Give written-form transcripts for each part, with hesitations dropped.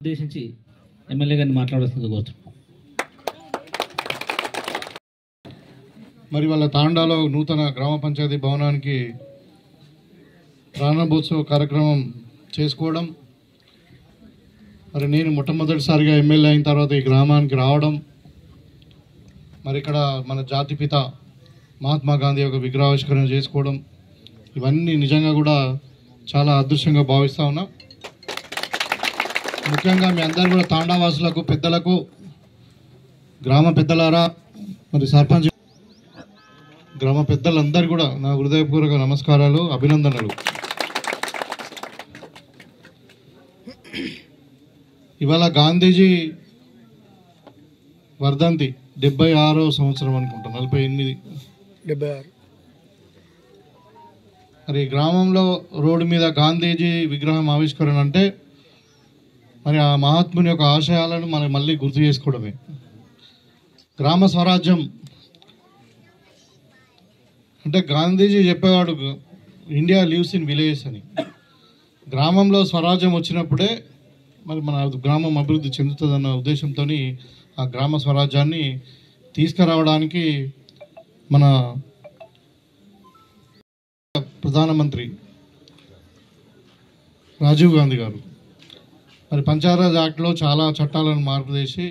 ఉద్దేశించి ఎమ్మెల్యే గారిని మాట్లాడాల్సింది కోరుతున్నాను. మరి వాళ్ళ తాండాలో నూతన గ్రామ పంచాయతీ భవనానికి ప్రారంభోత్సవ కార్యక్రమం చేసుకోవడం, మరి నేను మొట్టమొదటిసారిగా ఎమ్మెల్యే అయిన తర్వాత ఈ గ్రామానికి రావడం, మరి ఇక్కడ మన జాతిపిత మహాత్మా గాంధీ యొక్క విగ్రహావిష్కరణ చేసుకోవడం, ఇవన్నీ నిజంగా కూడా చాలా అదృష్టంగా భావిస్తూ ఉన్నాం. ముఖ్యంగా మీ అందరూ కూడా తాండావాసులకు, పెద్దలకు, గ్రామ పెద్దలారా, మరి సర్పంచ్ గ్రామ పెద్దలందరూ కూడా నా హృదయపూర్వక నమస్కారాలు, అభినందనలు. ఇవాళ గాంధీజీ వర్ధంతి 76వ సంవత్సరం అనుకుంటా, 48, 76. మరి గ్రామంలో రోడ్డు మీద గాంధీజీ విగ్రహం ఆవిష్కరణ అంటే మరి ఆ మహాత్ముని యొక్క ఆశయాలను మనం మళ్ళీ గుర్తు చేసుకోవడమే. గ్రామ స్వరాజ్యం అంటే గాంధీజీ చెప్పేవాడు, ఇండియా లివ్స్ ఇన్ విలేజెస్ అని. గ్రామంలో స్వరాజ్యం వచ్చినప్పుడే మరి మన గ్రామం అభివృద్ధి చెందుతుందన్న ఉద్దేశంతో ఆ గ్రామ స్వరాజ్యాన్ని తీసుకురావడానికి మన ప్రధానమంత్రి రాజీవ్ గాంధీ గారు మరి పంచాయరాజ్ యాక్ట్లో చాలా చట్టాలను మార్పు చేసి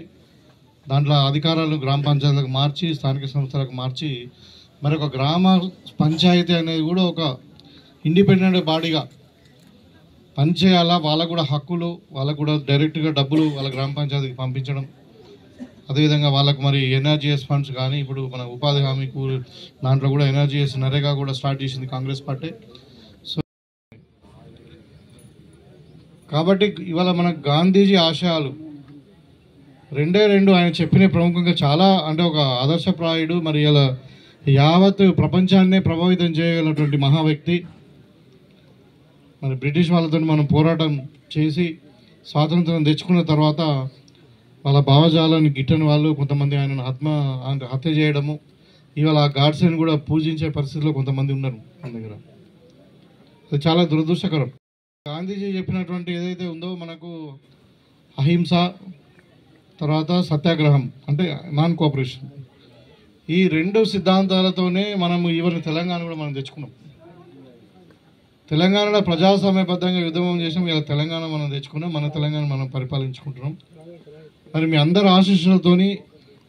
దాంట్లో అధికారాలను గ్రామ పంచాయతీలకు మార్చి, స్థానిక సంస్థలకు మార్చి, మరి ఒక గ్రామ పంచాయతీ అనేది కూడా ఒక ఇండిపెండెంట్ బాడీగా పనిచేయాలా, వాళ్ళకు కూడా హక్కులు, వాళ్ళకు కూడా డైరెక్ట్గా డబ్బులు వాళ్ళ గ్రామ పంచాయతీకి పంపించడం, అదేవిధంగా వాళ్ళకు మరి ఎన్ఆర్జీఎస్ ఫండ్స్ కానీ, ఇప్పుడు మన ఉపాధి హామీ దాంట్లో కూడా ఎన్ఆర్జీఎస్, నరేగా కూడా స్టార్ట్ చేసింది కాంగ్రెస్ పార్టీ. సో కాబట్టి ఇవాళ మన గాంధీజీ ఆశయాలు రెండే రెండు ఆయన చెప్పిన ప్రముఖంగా చాలా అంటే ఒక ఆదర్శప్రాయుడు, మరి ఇలా యావత్ ప్రపంచాన్నే ప్రభావితం చేయగలిగినటువంటి మహా వ్యక్తి. మరి బ్రిటిష్ వాళ్ళతో మనం పోరాటం చేసి స్వాతంత్రం తెచ్చుకున్న తర్వాత వాళ్ళ భావజాలాన్ని గిట్టని వాళ్ళు కొంతమంది ఆయనను హత్య చేయడము, ఇవాళ ఆ గాడ్స్ని కూడా పూజించే పరిస్థితిలో కొంతమంది ఉన్నారు మన దగ్గర. అది చాలా దురదృష్టకరం. గాంధీజీ చెప్పినటువంటి ఏదైతే ఉందో మనకు అహింస, తర్వాత సత్యాగ్రహం అంటే నాన్ కోఆపరేషన్, ఈ రెండు సిద్ధాంతాలతోనే మనము ఈవెన్ తెలంగాణ కూడా మనం తెచ్చుకున్నాం. తెలంగాణలో ప్రజాస్వామ్యబద్ధంగా యుద్ధం చేసాం, ఇలా తెలంగాణ మనం తెచ్చుకున్నాం, మన తెలంగాణ మనం పరిపాలించుకుంటున్నాం. మరి మీ అందరి ఆశీస్సులతోని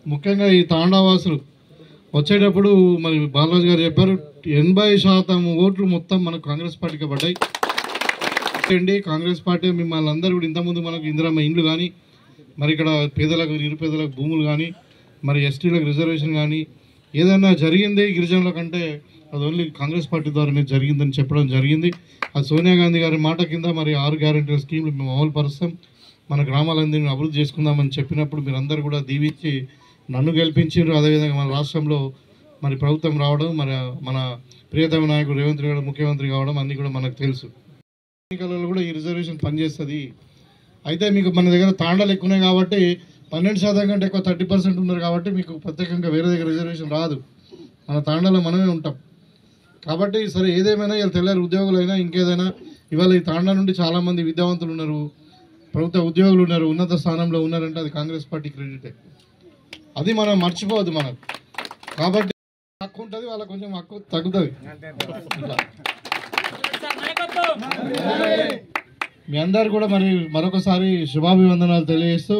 ముఖ్యంగా ఈ తాండావాసులు వచ్చేటప్పుడు మరి బాలరాజు గారు చెప్పారు 80% ఓట్లు మొత్తం మనకు కాంగ్రెస్ పార్టీకి పడ్డాయి. కాంగ్రెస్ పార్టీ మిమ్మల్ని అందరూ కూడా ఇంతకుముందు మనకు ఇందిరమ్మ ఇండ్లు కానీ, మరి ఇక్కడ పేదలకు, నిరుపేదలకు భూములు కానీ, మరి ఎస్టీలకు రిజర్వేషన్ కానీ ఏదైనా జరిగింది గిరిజనుల కంటే అది ఓన్లీ కాంగ్రెస్ పార్టీ ద్వారానే జరిగిందని చెప్పడం జరిగింది. అది సోనియా గాంధీ గారి మాట కింద మరి 6 గ్యారెంటీల స్కీమ్లు మేము అమలు పరుస్తాం, మన గ్రామాలందరినీ అభివృద్ధి చేసుకుందామని చెప్పినప్పుడు మీరందరూ కూడా దీవించి నన్ను గెలిపించారు. అదేవిధంగా మన రాష్ట్రంలో మరి ప్రభుత్వం రావడం, మరి మన ప్రియతమ నాయకుడు రేవంత్ రెడ్డి గారు ముఖ్యమంత్రి కావడం అన్నీ కూడా మనకు తెలుసు. ఎన్నికలలో కూడా ఈ రిజర్వేషన్ పనిచేస్తుంది. అయితే మీకు మన దగ్గర తాండాలు ఎక్కువనే కాబట్టి 12% కంటే ఎక్కువ 30% ఉన్నారు కాబట్టి మీకు ప్రత్యేకంగా వేరే దగ్గర రిజర్వేషన్ రాదు. మన తాండాలో మనమే ఉంటాం కాబట్టి సరే ఏదేమైనా ఇలా తెల్లారి ఉద్యోగులైనా ఇంకేదైనా ఇవాళ ఈ తాండా నుండి చాలామంది విద్యావంతులు ఉన్నారు, ప్రభుత్వ ఉద్యోగులు ఉన్నారు, ఉన్నత స్థానంలో ఉన్నారంటే అది కాంగ్రెస్ పార్టీ క్రెడిటే. అది మనం మర్చిపోవద్దు మనకు. కాబట్టి హక్కు ఉంటుంది, వాళ్ళకి కొంచెం హక్కు తగ్గుతుంది. మీ అందరు కూడా మరి మరొకసారి శుభాభివందనాలు తెలియజేస్తూ,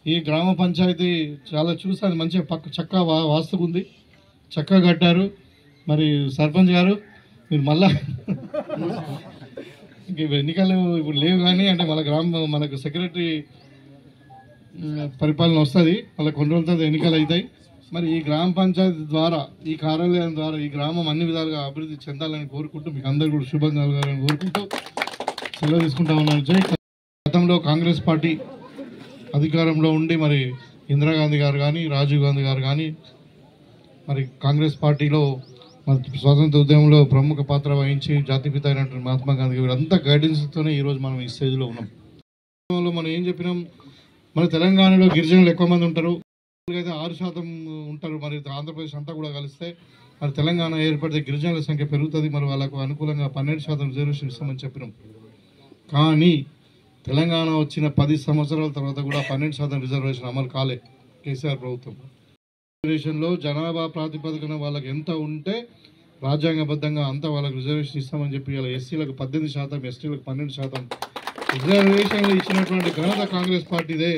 ఈ గ్రామ పంచాయతీ చాలా చూసాను, మంచిగా చక్కగా వాస్తుగా ఉంది, చక్కగా కట్టారు. మరి సర్పంచ్ గారు మీరు మళ్ళా ఎన్నికలు ఇప్పుడు లేవు కానీ అంటే మన మనకు సెక్రటరీ పరిపాలన వస్తుంది, మళ్ళీ కొన్ని రోజుల తర్వాత ఎన్నికలు అవుతాయి. మరి ఈ గ్రామ పంచాయతీ ద్వారా, ఈ కార్యాలయం ద్వారా ఈ గ్రామం అన్ని విధాలుగా అభివృద్ధి చెందాలని కోరుకుంటూ మీకు అందరూ కూడా శుభంగా కలగాలని కోరుకుంటూ సెలవు తీసుకుంటా ఉన్నాను. గతంలో కాంగ్రెస్ పార్టీ అధికారంలో ఉండి మరి ఇందిరాగాంధీ గారు కానీ, రాజీవ్ గాంధీ గారు కానీ, మరి కాంగ్రెస్ పార్టీలో మరి స్వాతంత్ర ఉద్యమంలో ప్రముఖ పాత్ర వహించి జాతిపిత అయినటువంటి మహాత్మా గాంధీ వీరంతా గైడెన్స్తోనే ఈరోజు మనం ఈ స్టేజ్లో ఉన్నాం. మనం ఏం చెప్పినాం, మన తెలంగాణలో గిరిజనులు ఎక్కువ మంది ఉంటారు, అయితే 6% ఉంటారు. మరి ఆంధ్రప్రదేశ్ అంతా కూడా కలిస్తే మరి తెలంగాణ ఏర్పడితే గిరిజనుల సంఖ్య పెరుగుతుంది, మరి వాళ్ళకు అనుకూలంగా 12% రిజర్వేషన్ ఇస్తామని చెప్పినాం. కానీ తెలంగాణ వచ్చిన 10 సంవత్సరాల తర్వాత కూడా 12% రిజర్వేషన్ అమలు కాలే కేసీఆర్ ప్రభుత్వం. రిజర్వేషన్లో జనాభా ప్రాతిపదికన వాళ్ళకి ఎంత ఉంటే రాజ్యాంగబద్ధంగా అంత వాళ్ళకి రిజర్వేషన్ ఇస్తామని చెప్పి ఇలా ఎస్సీలకు 18%, ఎస్టీలకు 12% రిజర్వేషన్లు ఇచ్చినటువంటి ఘనత కాంగ్రెస్ పార్టీదే.